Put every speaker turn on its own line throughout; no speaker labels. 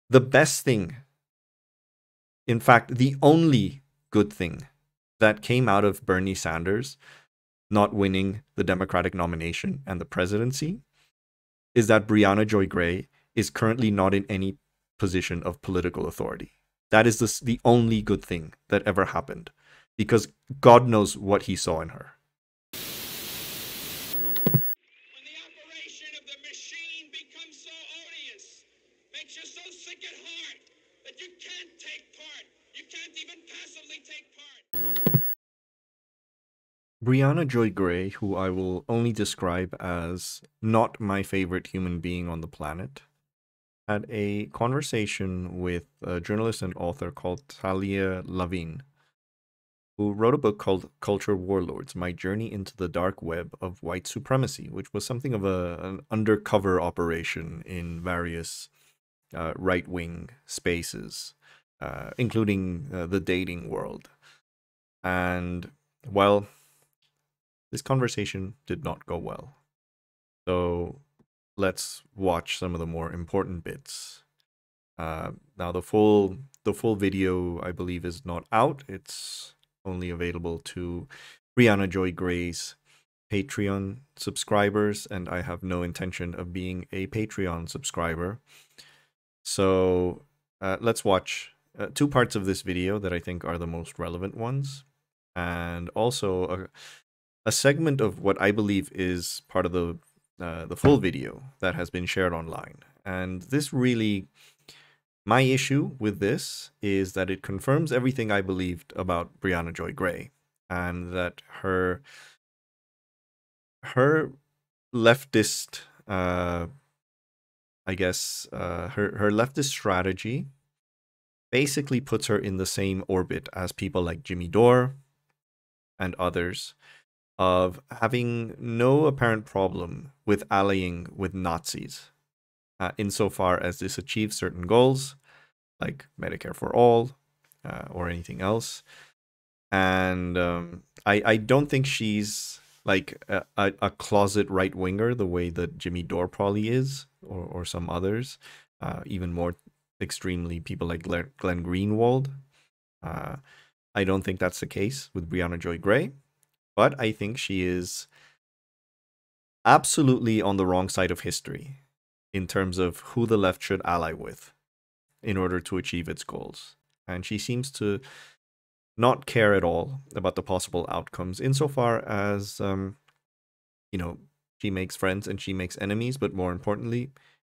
The best thing, in fact, the only good thing that came out of Bernie Sanders not winning the Democratic nomination and the presidency is that Briahna Joy Gray is currently not in any position of political authority. That is the only good thing that ever happened, because God knows what he saw in her.
When the operation of the machine becomes so odious, makes you so sick at heart that you can't take part. You can't even passively take part.
Briahna Joy Gray, who I will only describe as not my favorite human being on the planet, had a conversation with a journalist and author called Talia Lavin, who wrote a book called Culture Warlords, My Journey into the Dark Web of White Supremacy, which was something of an undercover operation in various right-wing spaces, including the dating world. And, well, this conversation did not go well. So let's watch some of the more important bits. Now the full video, I believe, is not out. It's only available to Briahna Joy Gray's Patreon subscribers, and I have no intention of being a Patreon subscriber. So let's watch two parts of this video that I think are the most relevant ones, and also a segment of what I believe is part of the full video that has been shared online. And this really, my issue with this is that it confirms everything I believed about Briahna Joy Gray, and that her leftist, I guess, her leftist strategy basically puts her in the same orbit as people like Jimmy Dore and others, of having no apparent problem with allying with Nazis, insofar as this achieves certain goals, like Medicare for all, or anything else. And I don't think she's like a closet right-winger the way that Jimmy Dore probably is, or some others, even more extremely people like Glenn Greenwald. I don't think that's the case with Briahna Joy Gray. But I think she is absolutely on the wrong side of history in terms of who the left should ally with in order to achieve its goals. And she seems to not care at all about the possible outcomes, insofar as, she makes friends and she makes enemies, but more importantly,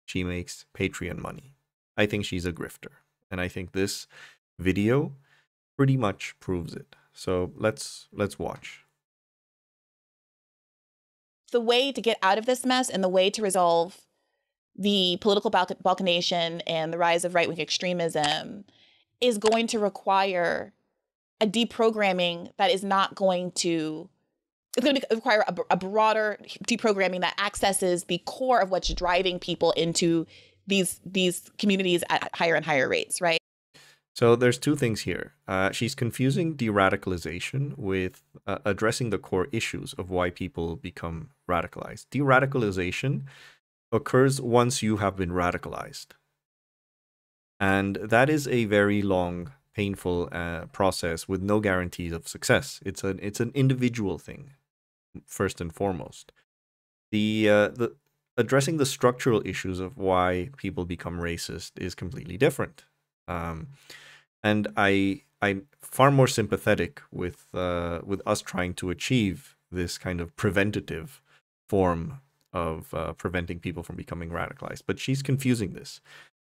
she makes Patreon money. I think she's a grifter. And I think this video pretty much proves it. So let's watch.
The way to get out of this mess and the way to resolve the political balkanization and the rise of right-wing extremism is going to require a deprogramming that is not going to, it's going to require a broader deprogramming that accesses the core of what's driving people into these communities at higher and higher rates, right?
So there's two things here. She's confusing deradicalization with addressing the core issues of why people become radicalized. Deradicalization occurs once you have been radicalized. And that is a very long, painful process with no guarantees of success. It's an individual thing, first and foremost. The addressing the structural issues of why people become racist is completely different. And I'm far more sympathetic with us trying to achieve this kind of preventative form of preventing people from becoming radicalized. But she's confusing this.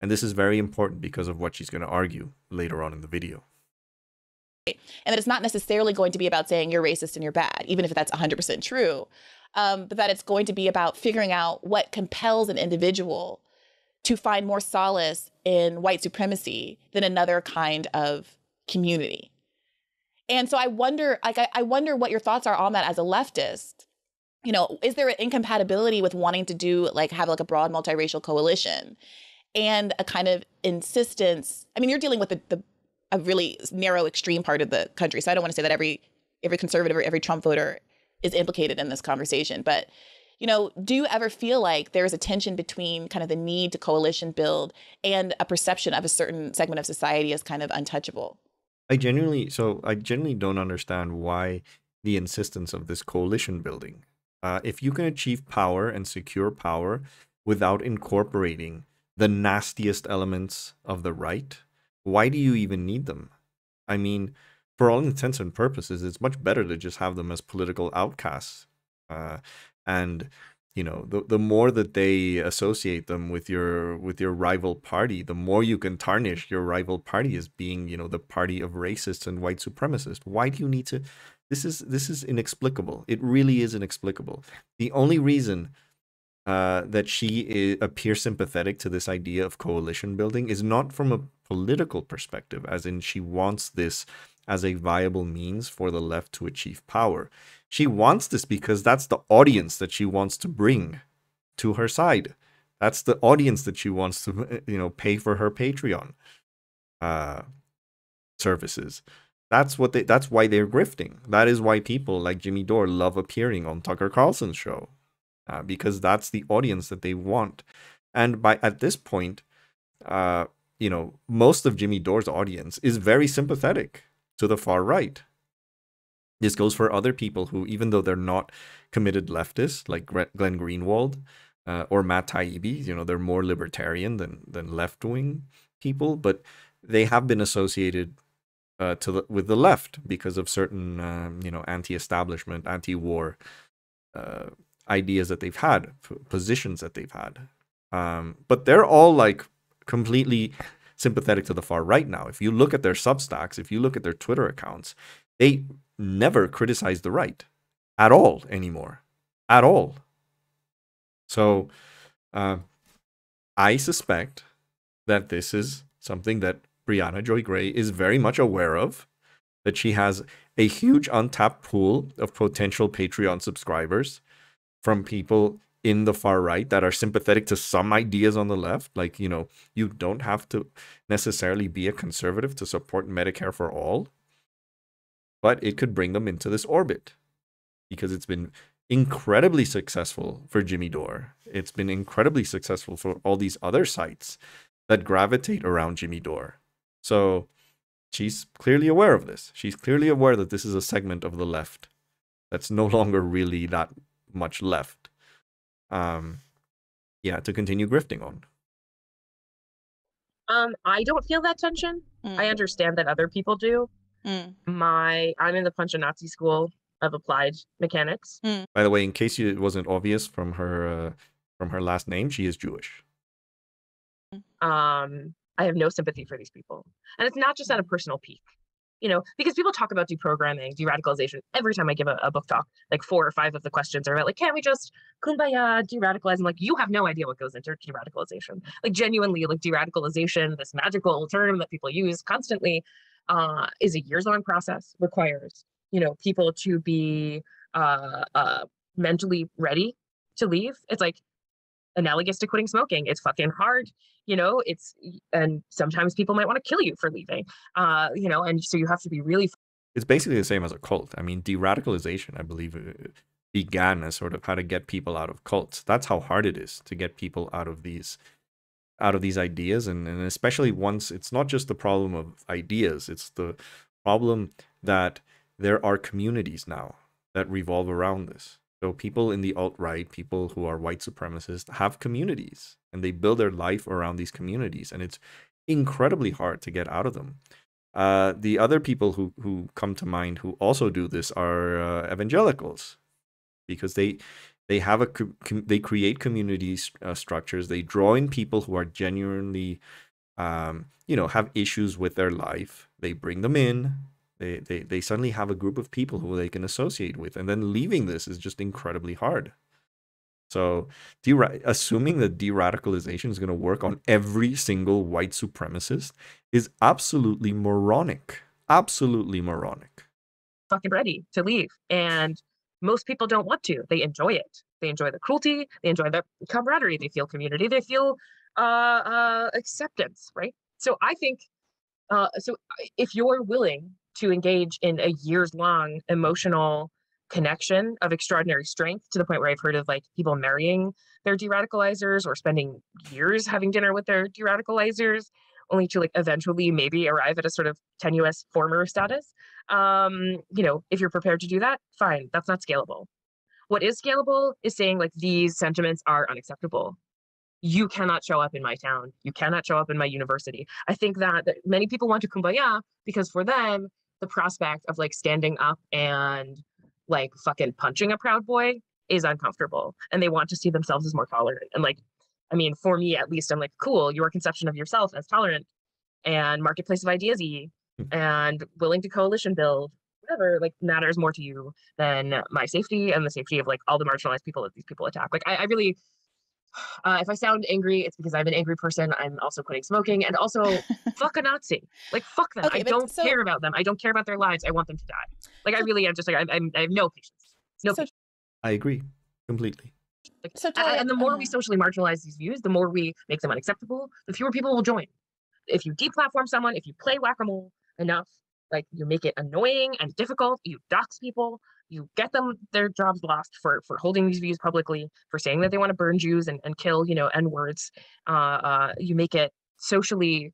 And this is very important because of what she's going to argue later on in the video.
And that it's not necessarily going to be about saying you're racist and you're bad, even if that's 100% true, but that it's going to be about figuring out what compels an individual to find more solace in white supremacy than another kind of community. And so I wonder what your thoughts are on that as a leftist. Is there an incompatibility with wanting to have a broad multiracial coalition and a kind of insistence? I mean, you're dealing with a really narrow extreme part of the country. So I don't want to say that every conservative or every Trump voter is implicated in this conversation, but do you ever feel like there's a tension between kind of the need to coalition build and a perception of a certain segment of society as kind of untouchable?
I genuinely don't understand why the insistence of this coalition building. If you can achieve power and secure power without incorporating the nastiest elements of the right, why do you even need them? I mean, for all intents and purposes, it's much better to just have them as political outcasts. And the more that they associate them with your rival party, the more you can tarnish your rival party as being, the party of racists and white supremacists. Why do you need to? This is inexplicable. It really is inexplicable. The only reason that she appears sympathetic to this idea of coalition building is not from a political perspective, as in she wants this as a viable means for the left to achieve power. She wants this because that's the audience that she wants to bring to her side. That's the audience that she wants to, pay for her Patreon services. That's why they're grifting. That is why people like Jimmy Dore love appearing on Tucker Carlson's show, because that's the audience that they want. And at this point, most of Jimmy Dore's audience is very sympathetic to the far right. This goes for other people who, even though they're not committed leftists, like Glenn Greenwald or Matt Taibbi, they're more libertarian than left-wing people, but they have been associated with the left because of certain, anti-establishment, anti-war ideas that they've had, positions that they've had. But they're all like completely sympathetic to the far right now. If you look at their Substacks, if you look at their Twitter accounts, they never criticize the right at all anymore. At all. So I suspect that this is something that Briahna Joy Gray is very much aware of, that she has a huge untapped pool of potential Patreon subscribers from people in the far right that are sympathetic to some ideas on the left. Like, you don't have to necessarily be a conservative to support Medicare for all, but it could bring them into this orbit because it's been incredibly successful for Jimmy Dore. It's been incredibly successful for all these other sites that gravitate around Jimmy Dore. So she's clearly aware of this. She's clearly aware that this is a segment of the left that's no longer really that much left. To continue grifting on.
I don't feel that tension. I understand that other people do. I'm in the Punch a Nazi School of Applied Mechanics.
By the way, in case it wasn't obvious from her last name, she is Jewish.
I have no sympathy for these people, and it's not just at a personal peak. Because people talk about deprogramming, deradicalization. Every time I give a book talk, like 4 or 5 of the questions are about, like, can't we just kumbaya, deradicalize? I'm like, you have no idea what goes into deradicalization. Like, genuinely, like, deradicalization, this magical term that people use constantly, is a years-long process, requires, people to be mentally ready to leave. It's like analogous to quitting smoking. It's fucking hard. And sometimes people might want to kill you for leaving, and so you have to be really.
It's basically the same as a cult. I mean, deradicalization, I believe, began as sort of how to get people out of cults. That's how hard it is to get people out of these ideas. And especially once it's not just the problem of ideas, it's the problem that there are communities now that revolve around this. So people in the alt-right, people who are white supremacists, have communities, and they build their life around these communities, and it's incredibly hard to get out of them. The other people who come to mind who also do this are evangelicals, because they create community structures. They draw in people who are genuinely, have issues with their life. They bring them in. They suddenly have a group of people who they can associate with, and then leaving this is just incredibly hard. So assuming that deradicalization is going to work on every single white supremacist is absolutely moronic. Absolutely moronic.
Fucking ready to leave. And most people don't want to. They enjoy it. They enjoy the cruelty. They enjoy the camaraderie. They feel community. They feel acceptance, right? So I think, so if you're willing to engage in a years-long emotional connection of extraordinary strength, to the point where I've heard of like people marrying their de-radicalizers or spending years having dinner with their de-radicalizers, only to like eventually maybe arrive at a sort of tenuous former status. If you're prepared to do that, fine, that's not scalable. What is scalable is saying like these sentiments are unacceptable. You cannot show up in my town. You cannot show up in my university. I think that many people want to kumbaya because for them, the prospect of like standing up and like fucking punching a Proud Boy is uncomfortable, and they want to see themselves as more tolerant. And like, I mean, for me at least, I'm like, cool, your conception of yourself as tolerant and marketplace of ideas-y and willing to coalition build, whatever, like matters more to you than my safety and the safety of like all the marginalized people that these people attack. Like I really, if I sound angry, it's because I'm an angry person. I'm also quitting smoking, and also fuck a Nazi. Like fuck them.
Okay,
I
but
don't
so-
care about them. I don't care about their lives. I want them to die. Like I really am just like I have no patience. No
So-
patience.
I agree completely.
Like,
So Talia,
and the more we socially marginalize these views, the more we make them unacceptable, the fewer people will join. If you deplatform someone, if you play whack-a-mole enough, like you make it annoying and difficult, you dox people, you get them their jobs lost for holding these views publicly, for saying that they want to burn Jews and kill, N-words. You make it socially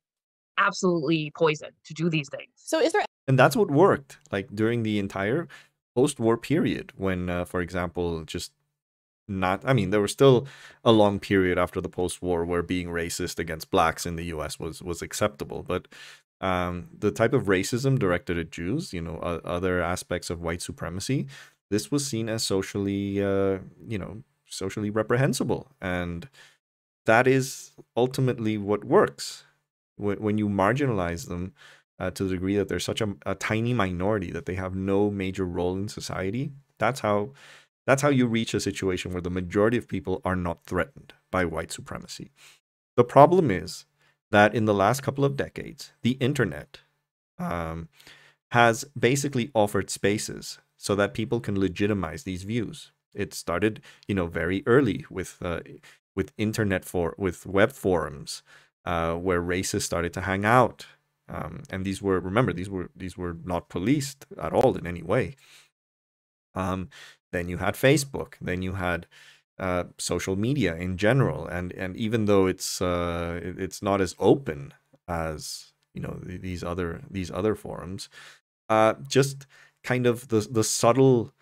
absolutely poison to do these things.
So is there
And that's what worked, like during the entire post-war period when, for example, there was still a long period after the post-war where being racist against blacks in the US was acceptable. But the type of racism directed at Jews, other aspects of white supremacy, this was seen as socially reprehensible. And that is ultimately what works. When you marginalize them to the degree that they're such a tiny minority that they have no major role in society, that's how you reach a situation where the majority of people are not threatened by white supremacy. The problem is that in the last couple of decades, the internet has basically offered spaces so that people can legitimize these views. It started, very early with web forums where racists started to hang out, and these were not policed at all in any way. Then you had Facebook. Then you had social media in general, and even though it's not as open as these other forums, just kind of the subtle,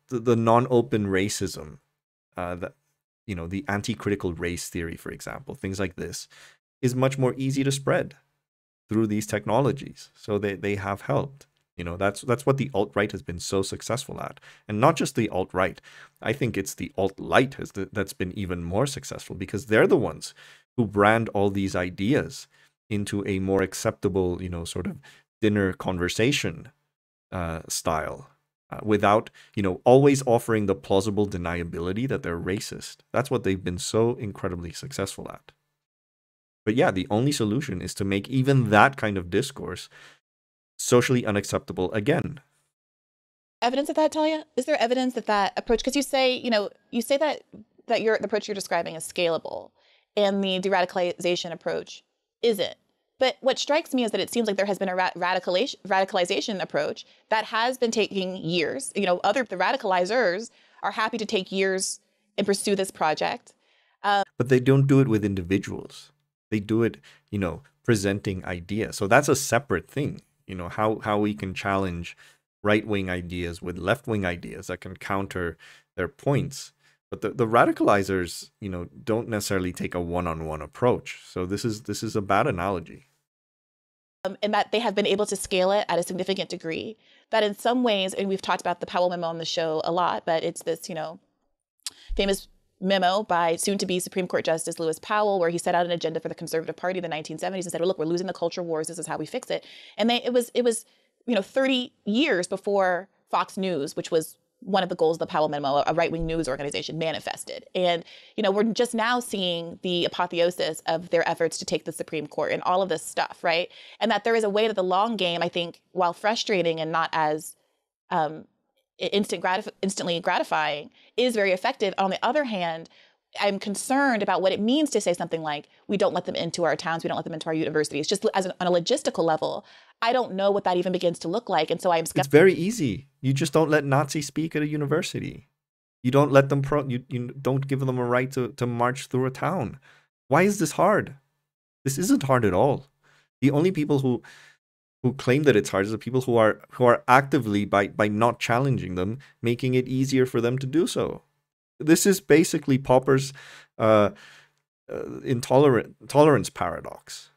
the non-open racism, that the anti-critical race theory, for example, things like this, is much more easy to spread through these technologies. So they have helped. That's what the alt-right has been so successful at. And not just the alt-right. I think it's the alt-light that's been even more successful, because they're the ones who brand all these ideas into a more acceptable, sort of dinner conversation style, without, always offering the plausible deniability that they're racist. That's what they've been so incredibly successful at. But yeah, the only solution is to make even that kind of discourse socially unacceptable again.
evidence of that, Talia? Is there evidence that approach, because you say that the approach you're describing is scalable and the deradicalization approach isn't. But what strikes me is that it seems like there has been a radicalization approach that has been taking years. The radicalizers are happy to take years and pursue this project.
But they don't do it with individuals. They do it, presenting ideas. So that's a separate thing. How we can challenge right-wing ideas with left-wing ideas that can counter their points. But the radicalizers, don't necessarily take a one-on-one approach. So this is a bad analogy.
And that they have been able to scale it at a significant degree. That in some ways, and we've talked about the Powell memo on the show a lot, but it's this, famous memo by soon-to-be Supreme Court Justice Lewis Powell, where he set out an agenda for the Conservative Party in the 1970s and said, well, look, we're losing the culture wars. This is how we fix it. And it was 30 years before Fox News, which was one of the goals of the Powell memo, a right-wing news organization, manifested. And, we're just now seeing the apotheosis of their efforts to take the Supreme Court and all of this stuff, right? And that there is a way that the long game, I think, while frustrating and not as instantly gratifying, is very effective. On the other hand, I'm concerned about what it means to say something like, we don't let them into our towns, we don't let them into our universities. Just as on a logistical level, I don't know what that even begins to look like. And so I'm skeptical.
It's very easy. You just don't let Nazis speak at a university. You don't let them you don't give them a right to march through a town. Why is this hard? This isn't hard at all. The only people who claim that it's hard is the people who are actively, by not challenging them, making it easier for them to do so. This is basically Popper's tolerance paradox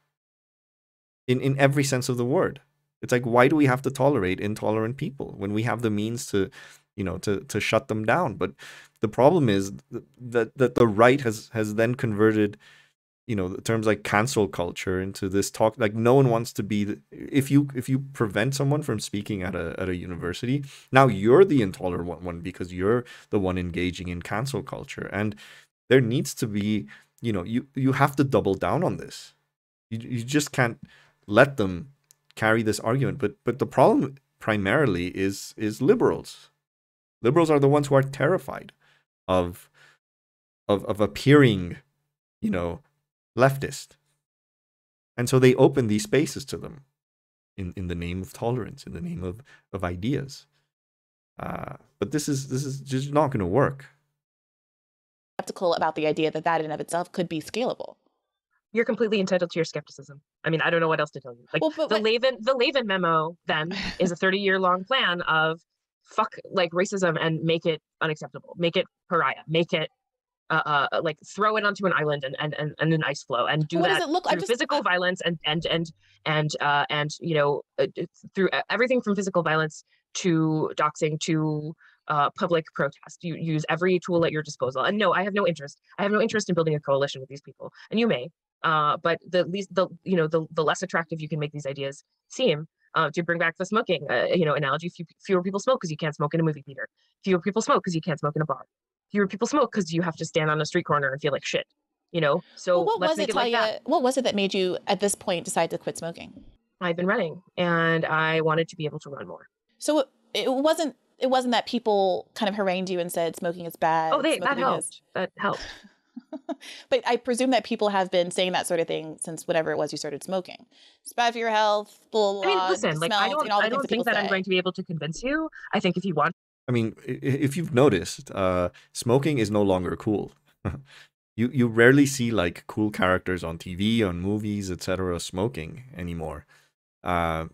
in every sense of the word. It's like, why do we have to tolerate intolerant people when we have the means to shut them down? But the problem is that the right has then converted, terms like cancel culture into this talk. Like, no one wants to be if you prevent someone from speaking at a university, now you're the intolerant one because you're the one engaging in cancel culture. And there needs to be, you have to double down on this. You just can't let them carry this argument. But the problem primarily is liberals. Liberals are the ones who are terrified of appearing, leftist. And so they open these spaces to them in the name of tolerance, in the name of ideas. But this is just not going to work.
Skeptical about the idea that in and of itself could be scalable.
You're completely entitled to your skepticism. I mean, I don't know what else to tell you. Like, the Lavin memo then is a 30-year-long plan of fuck like racism and make it unacceptable, make it pariah, make it like throw it onto an island and an ice floe, and do that through physical violence and through everything from physical violence to doxing to public protest. You use every tool at your disposal. And no, I have no interest in building a coalition with these people, and you may, but the less attractive you can make these ideas seem. To bring back the smoking, analogy, fewer people smoke because you can't smoke in a movie theater. Fewer people smoke because you can't smoke in a bar. Fewer people smoke because you have to stand on a street corner and feel like shit. So let's make it like that.
What was it that made you at this point decide to quit smoking?
I've been running, and I wanted to be able to run more.
So it wasn't that people kind of harangued you and said smoking is bad.
Oh, that helped. That helped.
But I presume that people have been saying that sort of thing since whatever it was you started smoking. It's bad for your health, blah, blah, blah.
I mean, listen, like, I don't think that I'm going to be able to convince you. I think if you want.
I mean, if you've noticed, smoking is no longer cool. You rarely see like cool characters on TV, on movies, etc. smoking anymore.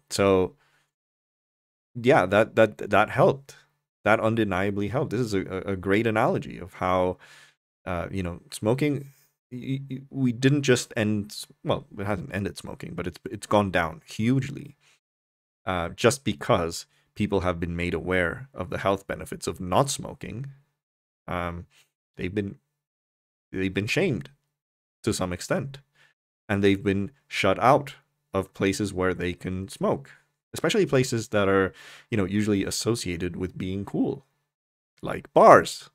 So yeah, that helped. That undeniably helped. This is a great analogy of how smoking. We didn't just end. Well, it hasn't ended smoking, but it's gone down hugely. Just because people have been made aware of the health benefits of not smoking, they've been shamed to some extent, and they've been shut out of places where they can smoke, especially places that are usually associated with being cool, like bars.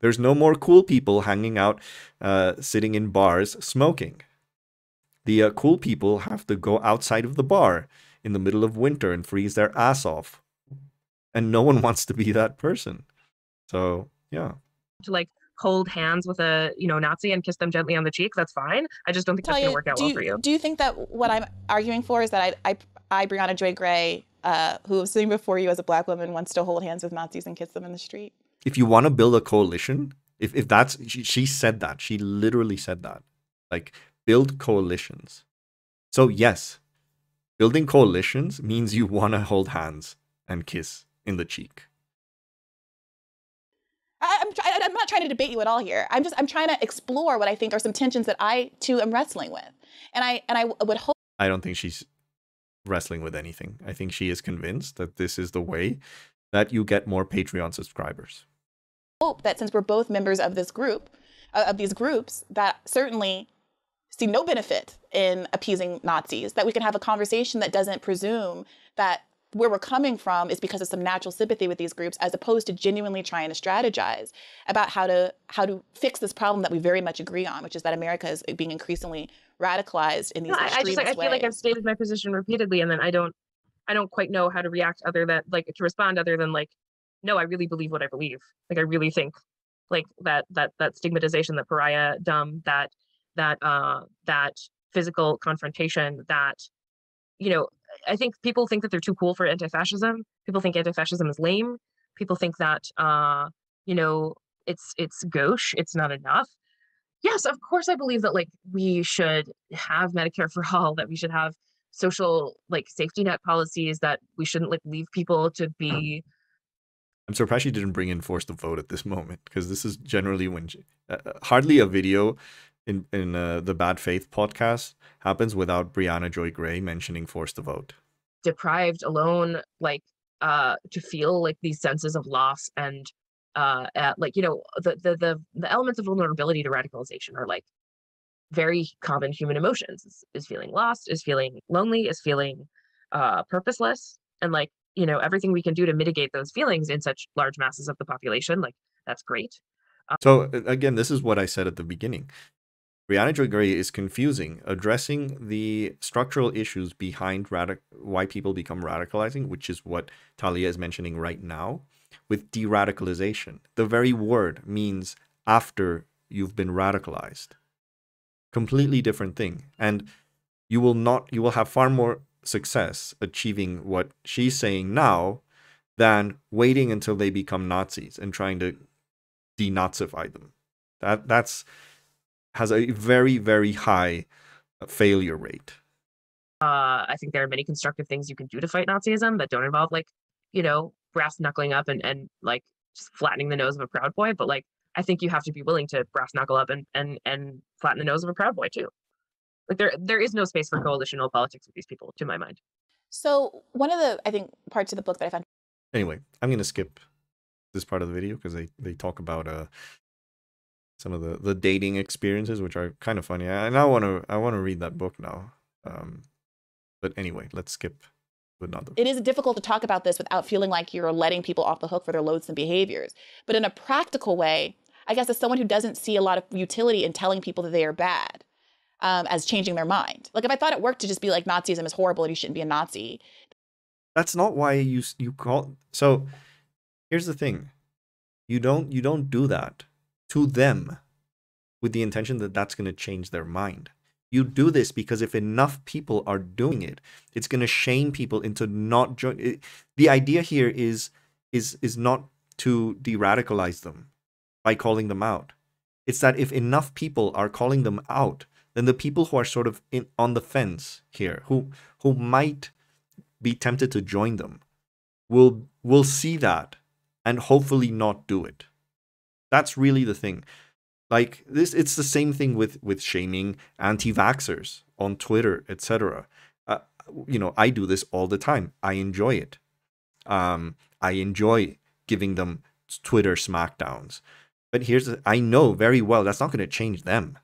There's no more cool people hanging out, sitting in bars smoking. The cool people have to go outside of the bar in the middle of winter and freeze their ass off. And no one wants to be that person. So, yeah.
To like hold hands with a, Nazi and kiss them gently on the cheek, that's fine. I just don't think that's going to work out well for you.
Do you think that what I'm arguing for is that I Briahna Joy Gray, who was sitting before you as a Black woman, wants to hold hands with Nazis and kiss them in the street?
If you want to build a coalition, if that's, she said that, she literally said that, like, build coalitions. So yes, building coalitions means you want to hold hands and kiss in the cheek.
I'm not trying to debate you at all here. I'm trying to explore what I think are some tensions that I too am wrestling with. And I would hope.
I don't think she's wrestling with anything. I think she is convinced that this is the way that you get more Patreon subscribers.
Hope that since we're both members of this group, of these groups that certainly see no benefit in appeasing Nazis, that we can have a conversation that doesn't presume that where we're coming from is because of some natural sympathy with these groups, as opposed to genuinely trying to strategize about how to fix this problem that we very much agree on, which is that America is being increasingly radicalized in these extremist ways.
I feel like I've stated my position repeatedly, and then I don't quite know how to react to respond other than like, no, I really believe what I believe. Like, I really think like that stigmatization, that pariahdom, that physical confrontation, that, you know, I think people think that they're too cool for anti-fascism. People think anti-fascism is lame. People think that, you know, it's gauche, it's not enough. Yes, of course, I believe that, like, we should have Medicare for all, that we should have social, like, safety net policies, that we shouldn't, like, leave people to be.
I'm surprised she didn't bring in Force to Vote at this moment, because this is generally when hardly a video in the Bad Faith podcast happens without Briahna Joy Gray mentioning Force to Vote.
Deprived, alone, like, to feel like these senses of loss and like, you know, the elements of vulnerability to radicalization are like very common human emotions. Is feeling lost, is feeling lonely, is feeling purposeless, and, like, you know, everything we can do to mitigate those feelings in such large masses of the population, like, that's great.
So again, this is what I said at the beginning. Briahna Joy Gray is confusing addressing the structural issues behind why people become radicalizing, which is what Talia is mentioning right now, with deradicalization. The very word means after you've been radicalized. Completely different thing. And you will have far more success achieving what she's saying now than waiting until they become Nazis and trying to denazify them. That's has a very, very high failure rate.
I think there are many constructive things you can do to fight Nazism that don't involve, like, you know, brass knuckling up and like just flattening the nose of a Proud Boy. But, like, I think you have to be willing to brass knuckle up and flatten the nose of a Proud Boy too. Like, there is no space for coalitional politics with these people, to my mind.
So one of the, I think, parts of the book that I found.
Anyway, I'm going to skip this part of the video because they talk about some of the dating experiences, which are kind of funny. And I want to read that book now. But anyway, let's skip to another.
It is difficult to talk about this without feeling like you're letting people off the hook for their loathsome behaviors. But in a practical way, I guess as someone who doesn't see a lot of utility in telling people that they are bad, as changing their mind. Like, if I thought it worked to just be like, Nazism is horrible and you shouldn't be a Nazi.
That's not why you call. So here's the thing. You don't do that to them with the intention that that's going to change their mind. You do this because if enough people are doing it, it's going to shame people into not joining. The idea here is not to de-radicalize them by calling them out. It's that if enough people are calling them out, then the people who are sort of on the fence here, who might be tempted to join them, will see that and hopefully not do it. That's really the thing. Like this, it's the same thing with shaming anti-vaxxers on Twitter, etc. You know, I do this all the time. I enjoy it. I enjoy giving them Twitter smackdowns. But I know very well that's not going to change them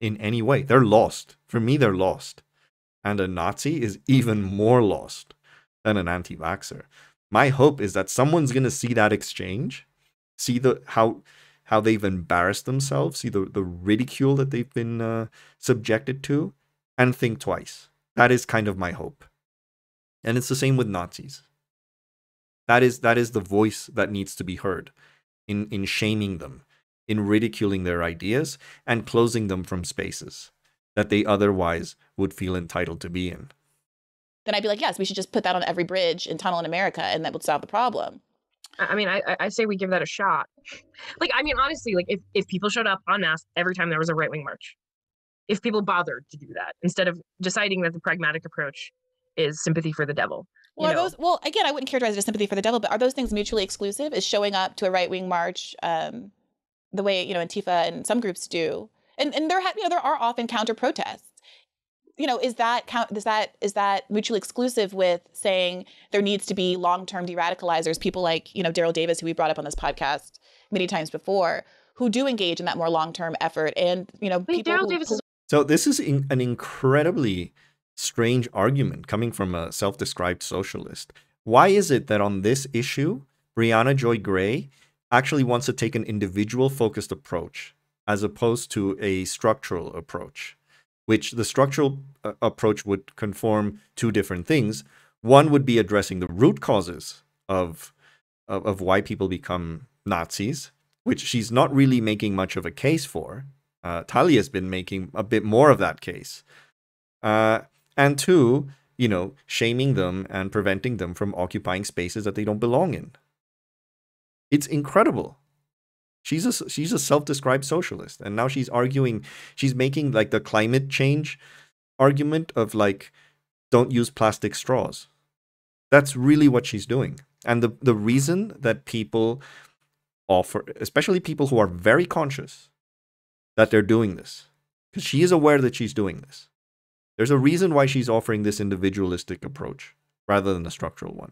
in any way. They're lost. For me, they're lost. And a Nazi is even more lost than an anti-vaxxer. My hope is that someone's going to see that exchange, see how they've embarrassed themselves, see the ridicule that they've been subjected to, and think twice. That is kind of my hope. And it's the same with Nazis. That is the voice that needs to be heard in shaming them, in ridiculing their ideas, and closing them from spaces that they otherwise would feel entitled to be in.
Then I'd be like, yes, we should just put that on every bridge and tunnel in America, and that would solve the problem.
I mean, I say we give that a shot. Like, I mean, honestly, like, if people showed up en masse every time there was a right-wing march, if people bothered to do that, instead of deciding that the pragmatic approach is sympathy for the devil.
Well, again, I wouldn't characterize it as sympathy for the devil, but are those things mutually exclusive? Is showing up to a right-wing march the way, you know, Antifa and some groups do? And there are often counter protests. You know, is that mutually exclusive with saying there needs to be long-term de-radicalizers, people like, you know, Daryl Davis, who we brought up on this podcast many times before, who do engage in that more long-term effort, and, you know,
So this is an incredibly strange argument coming from a self-described socialist. Why is it that on this issue, Briahna Joy Gray actually wants to take an individual-focused approach as opposed to a structural approach? Which the structural approach would conform two different things. One would be addressing the root causes of why people become Nazis, which she's not really making much of a case for. Talia's been making a bit more of that case. And two, you know, shaming them and preventing them from occupying spaces that they don't belong in. It's incredible. She's a self-described socialist, and now she's arguing, she's making like the climate change argument of like, don't use plastic straws. That's really what she's doing. And the reason that people offer, especially people who are very conscious that they're doing this, because she is aware that she's doing this. There's a reason why she's offering this individualistic approach rather than a structural one.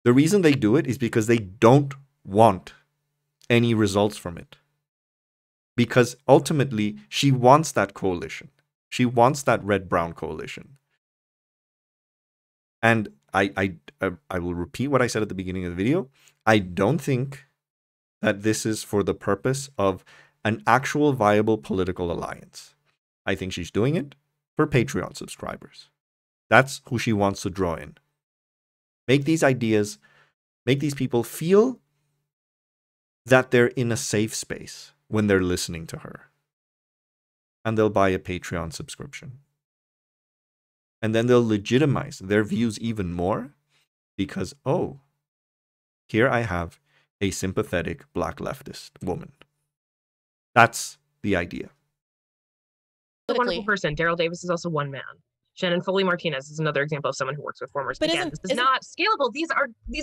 The reason they do it is because they don't want any results from it. Because ultimately, she wants that coalition. She wants that red-brown coalition. And I will repeat what I said at the beginning of the video. I don't think that this is for the purpose of an actual viable political alliance. I think she's doing it for Patreon subscribers. That's who she wants to draw in. Make these ideas, make these people feel that they're in a safe space when they're listening to her. And they'll buy a Patreon subscription. And then they'll legitimize their views even more because, oh, here I have a sympathetic black leftist woman. That's the idea.
A wonderful person. Daryl Davis is also one man. Shannon Foley Martinez is another example of someone who works with formers. But again, this is not scalable. These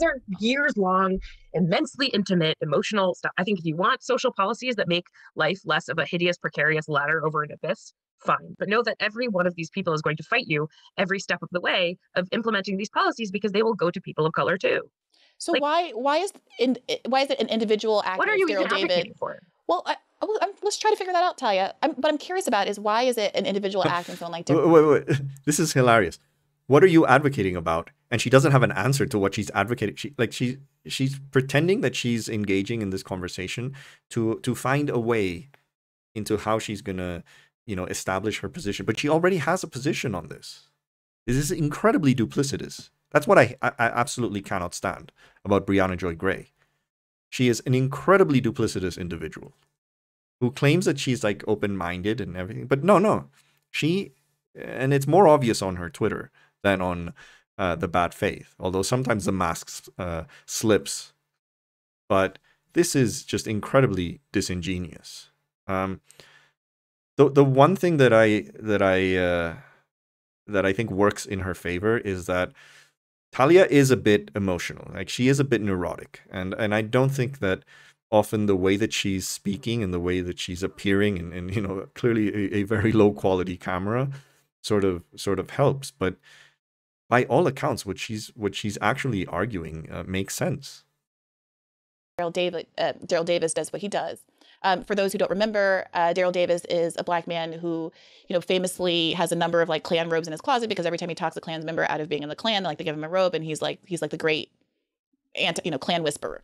are years long, immensely intimate, emotional stuff. I think if you want social policies that make life less of a hideous, precarious ladder over an abyss, fine. But know that every one of these people is going to fight you every step of the way of implementing these policies because they will go to people of color too.
So like, why is it an individual activist?
What are you even
Daryl
advocating for?
Well, let's try to figure that out, Talia. What I'm curious about is why is it an individual act and someone like
Wait. This is hilarious. What are you advocating about? And she doesn't have an answer to what she's advocating. She's pretending that she's engaging in this conversation to find a way into how she's gonna, you know, establish her position. But she already has a position on this. This is incredibly duplicitous. That's what I absolutely cannot stand about Briahna Joy Gray. She is an incredibly duplicitous individual who claims that she's like open-minded and everything. But no. And it's more obvious on her Twitter than on the bad faith. Although sometimes the mask slips. But this is just incredibly disingenuous. The one thing that I think works in her favor is that Talia is a bit emotional. Like, she is a bit neurotic. And I don't think that often the way that she's speaking and the way that she's appearing and you know, clearly a very low quality camera sort of helps. But by all accounts, what she's actually arguing makes sense.
Daryl Davis does what he does. For those who don't remember, Daryl Davis is a black man who, you know, famously has a number of like Klan robes in his closet because every time he talks a Klan member out of being in the Klan, like they give him a robe, and he's like the great Klan whisperer.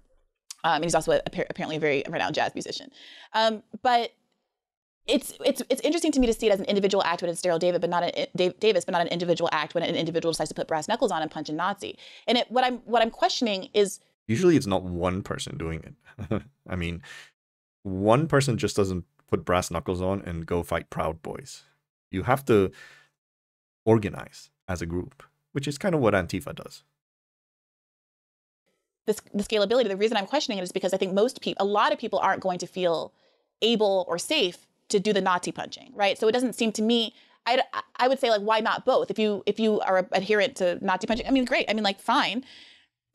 And he's also apparently a very renowned jazz musician. But it's interesting to me to see it as an individual act when it's Daryl Davis, but not an individual act when an individual decides to put brass knuckles on and punch a Nazi. And what I'm questioning is,
usually it's not one person doing it. I mean, one person just doesn't put brass knuckles on and go fight Proud Boys. You have to organize as a group, which is kind of what Antifa does.
The scalability, the reason I'm questioning it is because I think a lot of people aren't going to feel able or safe to do the Nazi punching, right? So it doesn't seem to me, I would say, like, why not both? If you are adherent to Nazi punching, I mean, great. I mean, like, fine.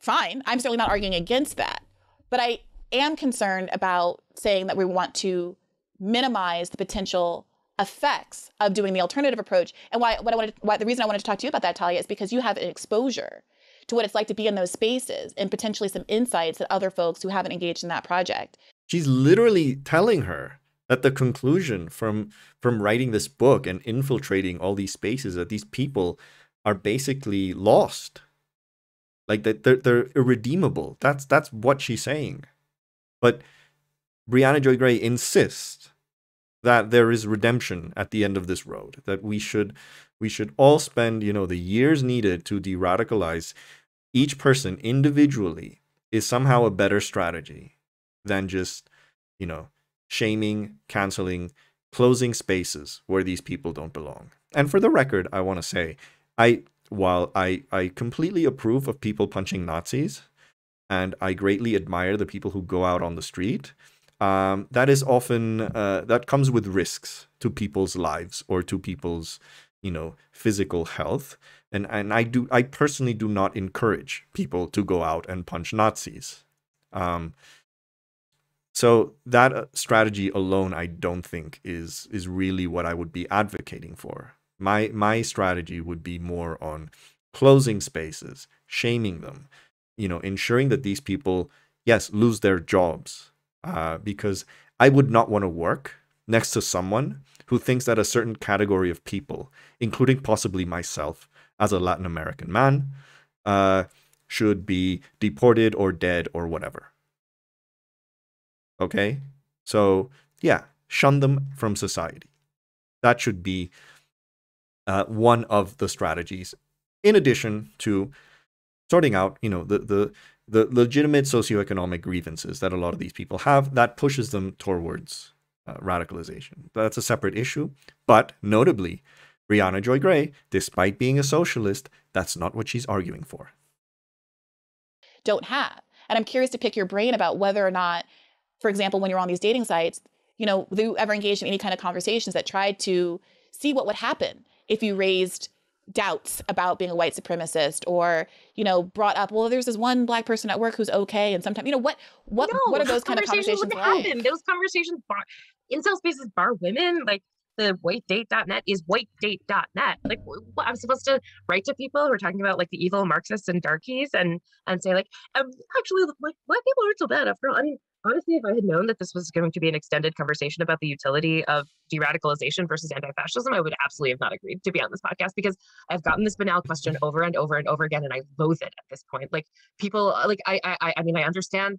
I'm certainly not arguing against that. But I am concerned about saying that we want to minimize the potential effects of doing the alternative approach. And the reason I wanted to talk to you about that, Talia, is because you have an exposure to what it's like to be in those spaces and potentially some insights that other folks who haven't engaged in that project.
She's literally telling her that the conclusion from writing this book and infiltrating all these spaces, that these people are basically lost. Like, that they're irredeemable. That's what she's saying. But Briahna Joy Gray insists that there is redemption at the end of this road, that we should all spend, you know, the years needed to de-radicalize each person individually is somehow a better strategy. than just, you know, shaming, canceling, closing spaces where these people don't belong. And for the record, I want to say, while I completely approve of people punching Nazis, and I greatly admire the people who go out on the street, that is often, that comes with risks to people's lives or to people's, you know, physical health. And I personally do not encourage people to go out and punch Nazis. So that strategy alone, I don't think is really what I would be advocating for. My strategy would be more on closing spaces, shaming them, you know, ensuring that these people, yes, lose their jobs, because I would not want to work next to someone who thinks that a certain category of people, including possibly myself as a Latin American man, should be deported or dead or whatever. Okay? So, yeah, shun them from society. That should be one of the strategies, in addition to sorting out, you know, the legitimate socioeconomic grievances that a lot of these people have that pushes them towards radicalization. That's a separate issue. But notably, Briahna Joy Gray, despite being a socialist, that's not what she's arguing for.
Don't have. And I'm curious to pick your brain about whether or not, for example, when you're on these dating sites, you know, do you ever engage in any kind of conversations that tried to see what would happen if you raised doubts about being a white supremacist, or, you know, brought up, well, there's this one Black person at work who's okay, and sometimes, you know, what are those kind of conversations like?
Those conversations incel spaces bar women. Like, the whitedate.net is whitedate.net. Like, what, I'm supposed to write to people who are talking about like the evil Marxists and darkies and say like, actually, like, Black people aren't so bad after all. I mean, honestly, if I had known that this was going to be an extended conversation about the utility of deradicalization versus anti-fascism, I would absolutely have not agreed to be on this podcast, because I've gotten this banal question over and over and over again, and I loathe it at this point. Like, people, like, I mean, I understand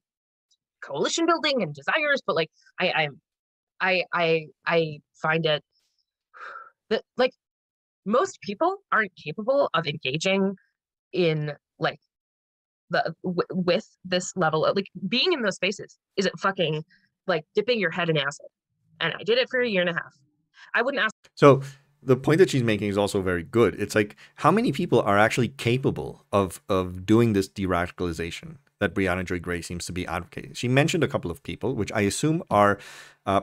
coalition building and desires, but like, I find it that like most people aren't capable of engaging in like with this level of like being in those spaces isn't fucking like dipping your head in acid. And I did it for a year and a half. I wouldn't ask.
So the point that she's making is also very good. It's like, how many people are actually capable of doing this de-radicalization that Briahna Joy Gray seems to be advocating? She mentioned a couple of people, which I assume are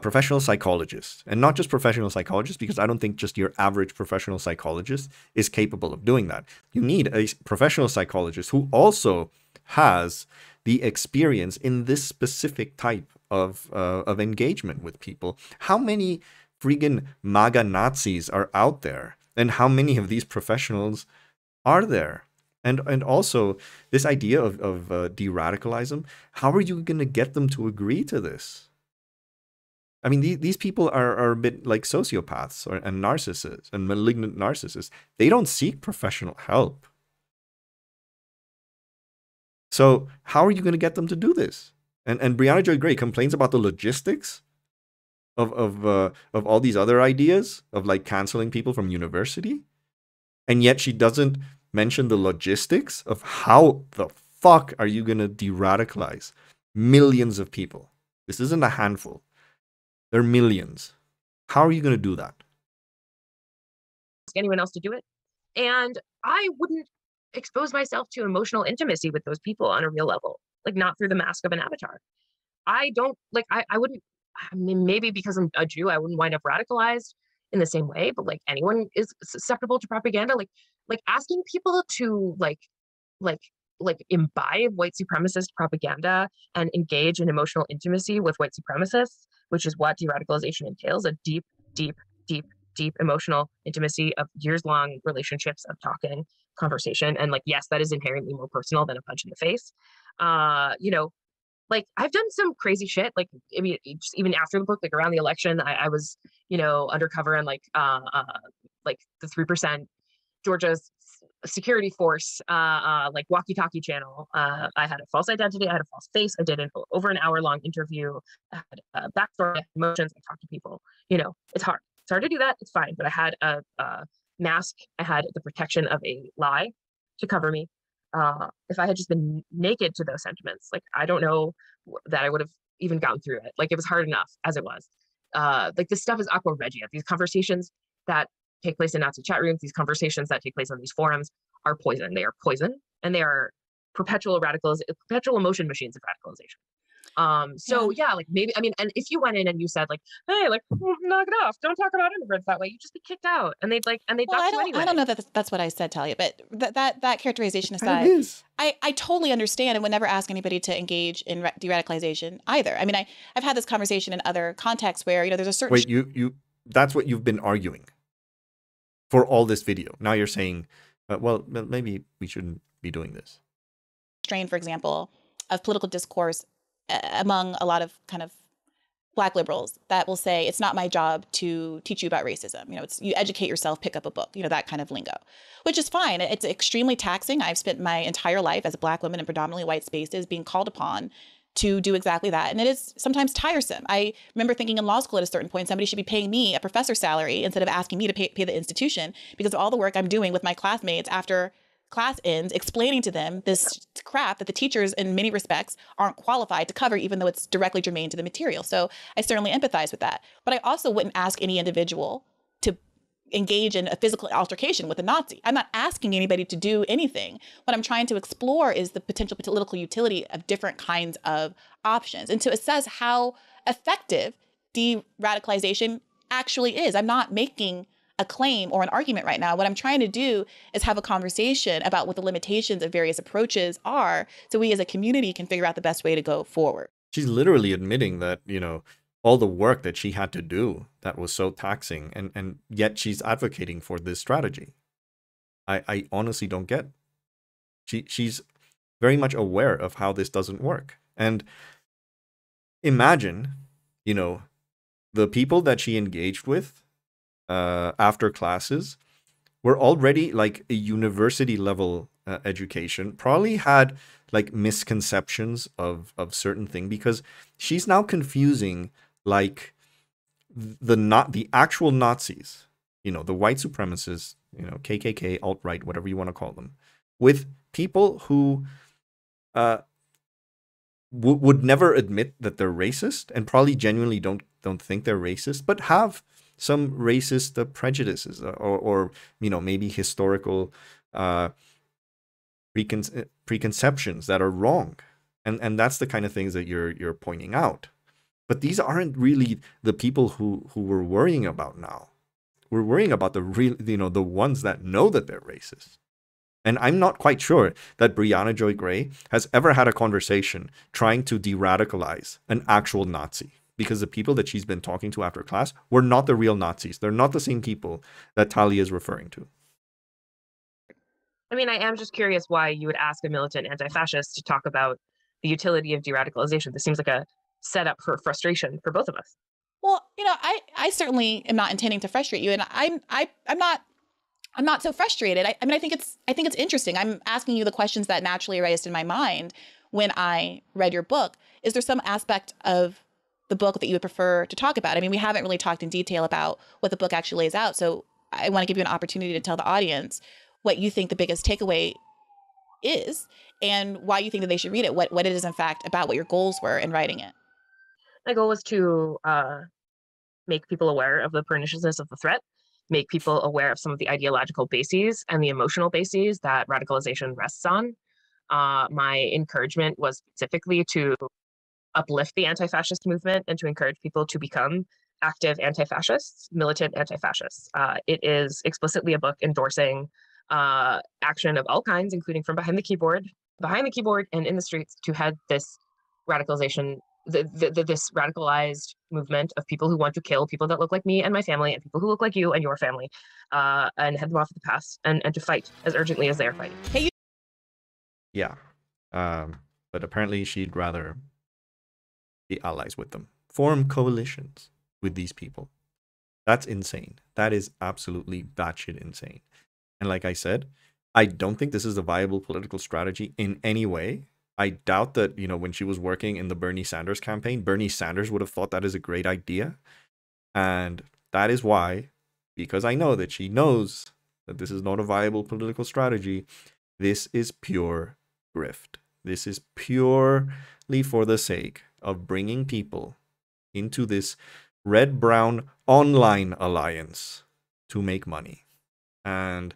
professional psychologists, and not just professional psychologists, because I don't think just your average professional psychologist is capable of doing that. You need a professional psychologist who also has the experience in this specific type of engagement with people. How many friggin' MAGA Nazis are out there, and how many of these professionals are there? And also this idea of de-radicalize them. How are you going to get them to agree to this? I mean, these people are a bit like sociopaths and narcissists and malignant narcissists. They don't seek professional help. So how are you going to get them to do this? And Briahna Joy Gray complains about the logistics of all these other ideas of like canceling people from university, and yet she doesn't mention the logistics of how the fuck are you going to de-radicalize millions of people. This isn't a handful. There are millions. How are you going to do that?
Ask anyone else to do it. And I wouldn't expose myself to emotional intimacy with those people on a real level, like not through the mask of an avatar. I don't like, I wouldn't, I mean, maybe because I'm a Jew, I wouldn't wind up radicalized in the same way, but like anyone is susceptible to propaganda. Like asking people to like imbibe white supremacist propaganda and engage in emotional intimacy with white supremacists, which is what de-radicalization entails, a deep emotional intimacy of years-long relationships of talking, conversation. And like, yes, that is inherently more personal than a punch in the face. You know, like I've done some crazy shit. Like, I mean, just even after the book, like around the election, I was, you know, undercover in like the 3% Georgia security force, like walkie-talkie channel. I had a false identity. I had a false face. I did over an hour-long interview. I had a backstory, emotions. I talked to people. You know, it's hard. It's hard to do that. It's fine. But I had a mask. I had the protection of a lie to cover me. If I had just been naked to those sentiments, like I don't know that I would have even gotten through it. Like, it was hard enough as it was. Like, this stuff is aqua regia. These conversations that take place in Nazi chat rooms, these conversations that take place on these forums are poison. They are poison, and they are perpetual emotion machines of radicalization. So yeah, like, maybe, I mean, and if you went in and you said, like, hey, like, knock it off, don't talk about immigrants that way, you'd just be kicked out, and they'd duck you anyway.
I don't know that that's what I said, Talia, but that characterization aside, I totally understand and would never ask anybody to engage in de-radicalization either. I mean, I've had this conversation in other contexts where, you know, there's a certain...
Wait, you that's what you've been arguing for all this video. Now you're saying, well, maybe we shouldn't be doing this.
Strain, for example, of political discourse among a lot of kind of Black liberals that will say, it's not my job to teach you about racism. You know, it's, you educate yourself, pick up a book, you know, that kind of lingo, which is fine. It's extremely taxing. I've spent my entire life as a Black woman in predominantly white spaces being called upon to do exactly that. And it is sometimes tiresome. I remember thinking in law school at a certain point, somebody should be paying me a professor's salary instead of asking me to pay the institution, because of all the work I'm doing with my classmates after class ends, explaining to them this crap that the teachers in many respects aren't qualified to cover, even though it's directly germane to the material. So I certainly empathize with that. But I also wouldn't ask any individual to engage in a physical altercation with a Nazi. I'm not asking anybody to do anything. What I'm trying to explore is the potential political utility of different kinds of options and to assess how effective de-radicalization actually is. I'm not making a claim or an argument right now. What I'm trying to do is have a conversation about what the limitations of various approaches are, so we as a community can figure out the best way to go forward.
She's literally admitting that, you know, all the work that she had to do that was so taxing, and yet she's advocating for this strategy. I honestly don't get. She's very much aware of how this doesn't work. And imagine, you know, the people that she engaged with after classes were already like a university level education, probably had like misconceptions of certain thing, because she's now confusing like the actual Nazis, you know, the white supremacists, you know, KKK, alt-right, whatever you want to call them, with people who would never admit that they're racist, and probably genuinely don't think they're racist, but have some racist prejudices or you know, maybe historical preconceptions that are wrong, and that's the kind of things that you're pointing out. But these aren't really the people who we're worrying about now. We're worrying about the real, you know, the ones that know that they're racist. And I'm not quite sure that Briahna Joy Gray has ever had a conversation trying to de-radicalize an actual Nazi, because the people that she's been talking to after class were not the real Nazis. They're not the same people that Talia is referring to.
I mean, I am just curious why you would ask a militant anti-fascist to talk about the utility of de-radicalization. This seems like a setup for frustration for both of us.
Well, you know, I certainly am not intending to frustrate you, and I'm not so frustrated. I mean, I think it's interesting. I'm asking you the questions that naturally raised in my mind when I read your book. Is there some aspect of the book that you would prefer to talk about? I mean, we haven't really talked in detail about what the book actually lays out, so I want to give you an opportunity to tell the audience what you think the biggest takeaway is and why you think that they should read it, what it is in fact about, what your goals were in writing it.
My goal was to make people aware of the perniciousness of the threat, make people aware of some of the ideological bases and the emotional bases that radicalization rests on. My encouragement was specifically to uplift the anti-fascist movement and to encourage people to become active anti-fascists, militant anti-fascists. It is explicitly a book endorsing action of all kinds, including from behind the keyboard and in the streets, to head this radicalization, this radicalized movement of people who want to kill people that look like me and my family and people who look like you and your family, and head them off at the pass and to fight as urgently as they are fighting.
Hey,
Yeah. But apparently she'd rather be allies with them, form coalitions with these people. That's insane. That is absolutely batshit insane. And like I said, I don't think this is a viable political strategy in any way. I doubt that, you know, when she was working in the Bernie Sanders campaign, Bernie Sanders would have thought that is a great idea. And that is why, because I know that she knows that this is not a viable political strategy, this is pure grift. This is purely for the sake of bringing people into this red-brown online alliance to make money. And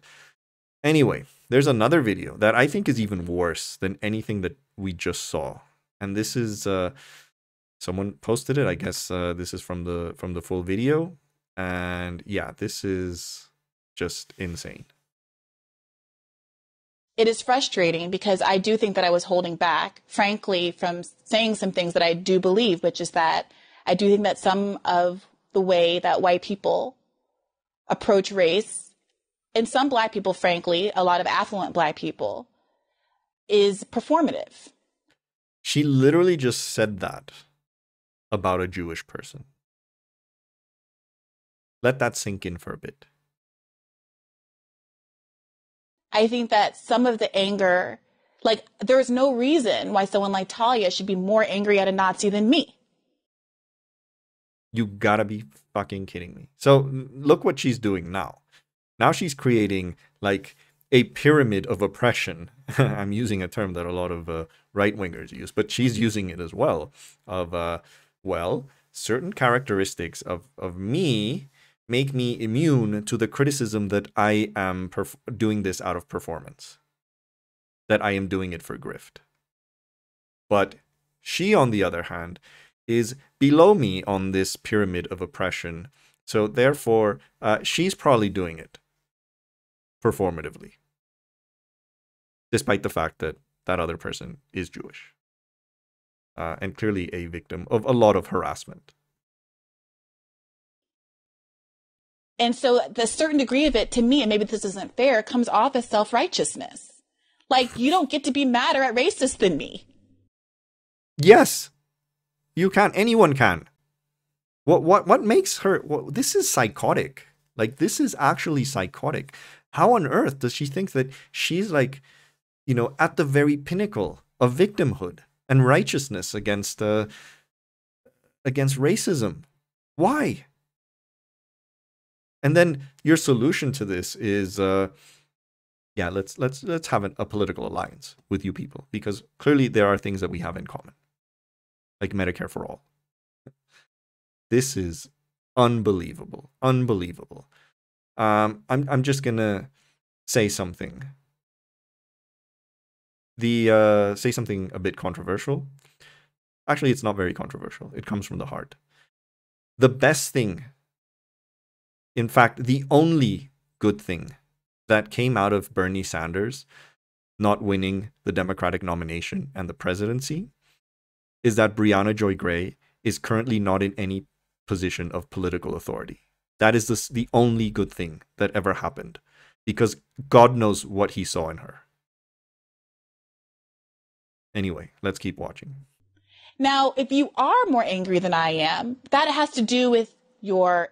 anyway, there's another video that I think is even worse than anything that we just saw. And this is someone posted it. I guess this is from the full video. And yeah, this is just insane.
It is frustrating because I do think that I was holding back, frankly, from saying some things that I do believe, which is that I do think that some of the way that white people approach race, and some Black people, frankly, a lot of affluent Black people, is performative.
She literally just said that about a Jewish person. Let that sink in for a bit.
I think that some of the anger, like, there's no reason why someone like Talia should be more angry at a Nazi than me.
You gotta be fucking kidding me. So look what she's doing now. Now she's creating like a pyramid of oppression. I'm using a term that a lot of right-wingers use, but she's using it as well. Of, well, certain characteristics of me make me immune to the criticism that I am doing this out of performance, that I am doing it for grift. But she, on the other hand, is below me on this pyramid of oppression. So therefore, she's probably doing it performatively, despite the fact that that other person is Jewish and clearly a victim of a lot of harassment.
And so the certain degree of it, to me, and maybe this isn't fair, comes off as self-righteousness. Like, you don't get to be madder at racists than me.
Yes, you can. Anyone can. What makes her... this is psychotic. Like, this is actually psychotic. How on earth does she think that she's like, you know, at the very pinnacle of victimhood and righteousness against racism? Why? And then your solution to this is, yeah, let's have a political alliance with you people, because clearly there are things that we have in common, like Medicare for all. This is unbelievable, unbelievable. I'm just gonna say something. Say something a bit controversial. Actually, it's not very controversial. It comes from the heart. The best thing, in fact, the only good thing that came out of Bernie Sanders not winning the Democratic nomination and the presidency is that Briahna Joy Gray is currently not in any position of political authority. That is the only good thing that ever happened, because God knows what he saw in her. Anyway, let's keep watching.
Now, if you are more angry than I am, that has to do with your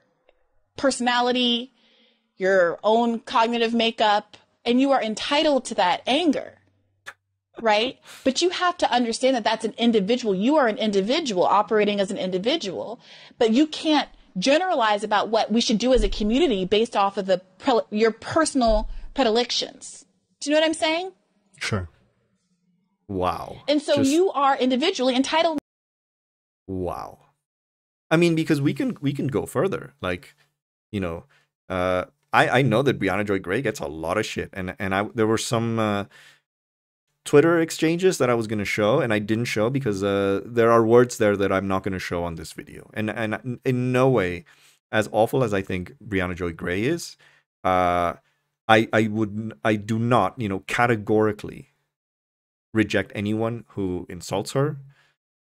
personality, your own cognitive makeup, and you are entitled to that anger, right? But you have to understand that that's an individual. You are an individual operating as an individual, but you can't generalize about what we should do as a community based off of your personal predilections. Do you know what I'm saying?
Sure. Wow.
And so you are individually entitled.
Wow. I mean, because we can go further. Like, you know, I know that Briahna Joy Gray gets a lot of shit, and there were some Twitter exchanges that I was going to show, and I didn't show because there are words there that I'm not going to show on this video. And in no way, as awful as I think Briahna Joy Gray is, I do not, you know, categorically reject anyone who insults her,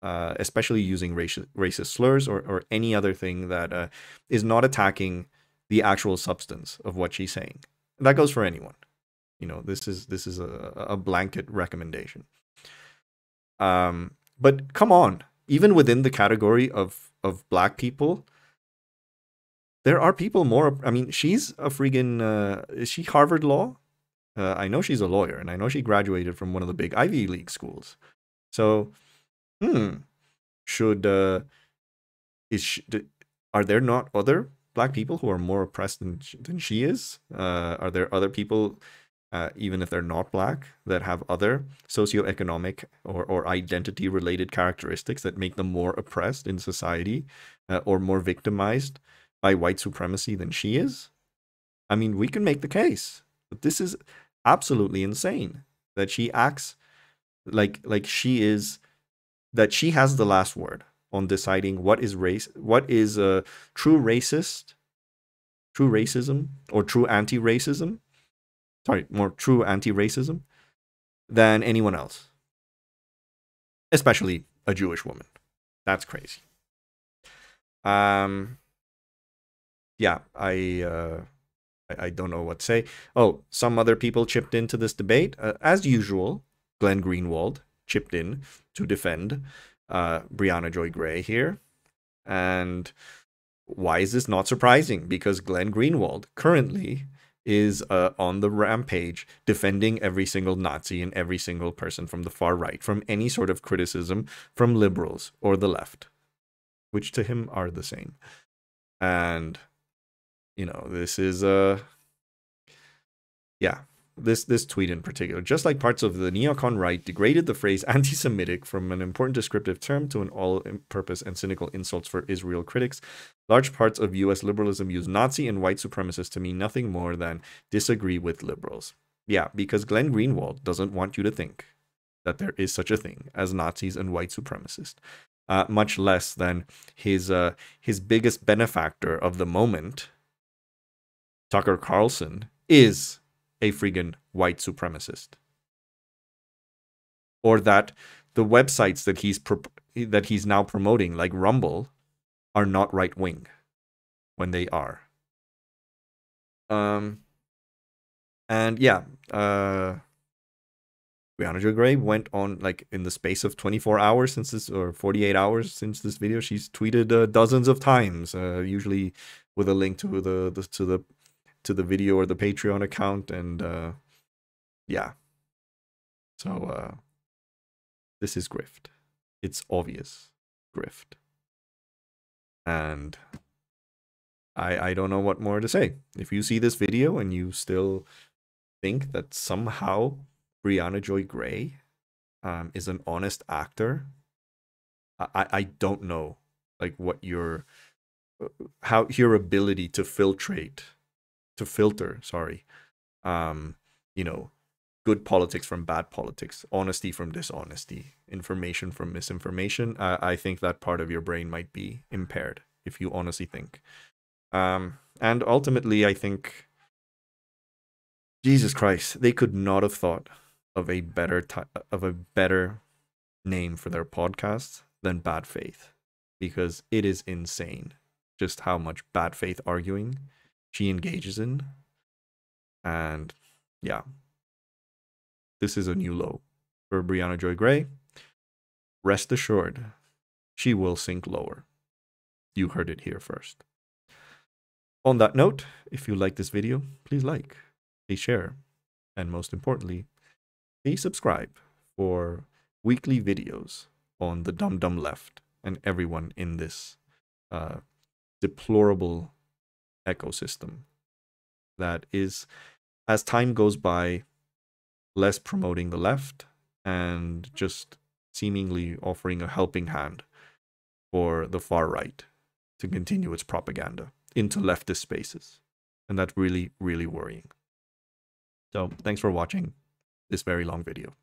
especially using racist slurs or any other thing that is not attacking the actual substance of what she's saying. And that goes for anyone. You know, this is a blanket recommendation. But come on, even within the category of Black people, there are people more. I mean, she's a friggin' is she Harvard Law? I know she's a lawyer, and I know she graduated from one of the big Ivy League schools. So, are there not other Black people who are more oppressed than she is? Are there other people even if they're not black, that have other socioeconomic or identity-related characteristics that make them more oppressed in society or more victimized by white supremacy than she is. I mean, we can make the case, but this is absolutely insane that she acts like she is, that she has the last word on deciding what is what is true racism, or true anti-racism. Sorry, more true anti-racism than anyone else, especially a Jewish woman. That's crazy. Yeah, I don't know what to say. Oh, some other people chipped into this debate. As usual, Glenn Greenwald chipped in to defend Briahna Joy Gray here. And why is this not surprising? Because Glenn Greenwald currently is on the rampage defending every single Nazi and every single person from the far right from any sort of criticism from liberals or the left, which to him are the same. And, you know, this is yeah, this tweet in particular, just like parts of the neocon right degraded the phrase anti-Semitic from an important descriptive term to an all-purpose and cynical insults for Israel critics, large parts of US liberalism use Nazi and white supremacists to mean nothing more than disagree with liberals. Yeah, because Glenn Greenwald doesn't want you to think that there is such a thing as Nazis and white supremacists, much less than his biggest benefactor of the moment, Tucker Carlson, is a friggin' white supremacist. Or that the websites that he's now promoting, like Rumble, are not right-wing when they are. And yeah, Briahna Joy Gray went on, like, in the space of 24 hours since this, or 48 hours since this video, she's tweeted dozens of times, usually with a link to the video or the Patreon account. And yeah, so this is grift. It's obvious grift. And I don't know what more to say. If you see this video and you still think that somehow Briahna Joy Gray is an honest actor, I don't know, like, what your ability to filter, you know, good politics from bad politics, honesty from dishonesty, information from misinformation. I think that part of your brain might be impaired if you honestly think. And ultimately, I think, Jesus Christ, they could not have thought of a better name for their podcast than Bad Faith, because it is insane just how much bad faith arguing she engages in. And yeah, this is a new low for Briahna Joy Gray. Rest assured, she will sink lower. You heard it here first. On that note, if you like this video, please like, please share, and most importantly, please subscribe for weekly videos on the dumb left and everyone in this deplorable ecosystem that is, as time goes by, less promoting the left and just seemingly offering a helping hand for the far right to continue its propaganda into leftist spaces. And that's really, really worrying. So thanks for watching this very long video.